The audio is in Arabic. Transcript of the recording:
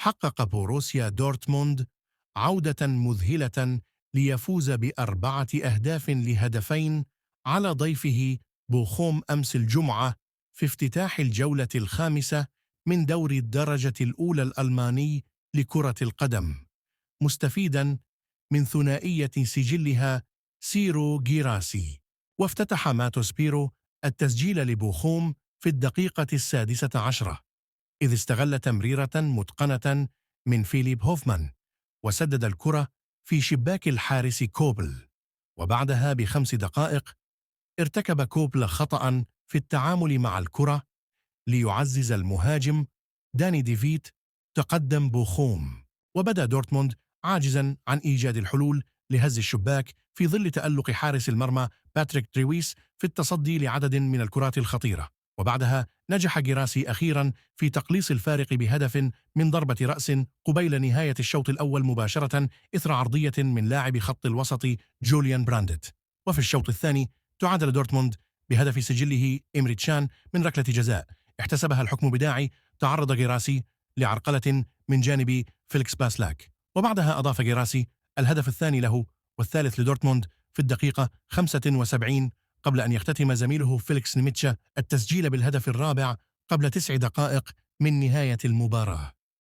حقق بوروسيا دورتموند عودة مذهلة ليفوز ب4 أهداف لهدفين على ضيفه بوخوم أمس الجمعة في افتتاح الجولة الخامسة من دوري الدرجة الأولى الألماني لكرة القدم، مستفيدا من ثنائية سجلها سيرو جيراسي. وافتتح ماتوس بيرو التسجيل لبوخوم في الدقيقة 16، إذ استغل تمريرة متقنة من فيليب هوفمان وسدد الكرة في شباك الحارس كوبل. وبعدها ب5 دقائق ارتكب كوبل خطأ في التعامل مع الكرة ليعزز المهاجم داني ديفيت تقدم بوخوم، وبدأ دورتموند عاجزا عن إيجاد الحلول لهز الشباك في ظل تألق حارس المرمى باتريك تريويس في التصدي لعدد من الكرات الخطيرة. وبعدها نجح جيراسي أخيرا في تقليص الفارق بهدف من ضربة رأس قبيل نهاية الشوط الأول مباشرة إثر عرضية من لاعب خط الوسط جوليان براندت. وفي الشوط الثاني تعادل دورتموند بهدف سجله إمري تشان من ركلة جزاء احتسبها الحكم بداعي تعرض جيراسي لعرقلة من جانب فيليكس باسلاك. وبعدها أضاف جيراسي الهدف الثاني له والثالث لدورتموند في الدقيقة 75، قبل أن يختتم زميله فيليكس نيميتشا التسجيل بالهدف الرابع قبل 9 دقائق من نهاية المباراة.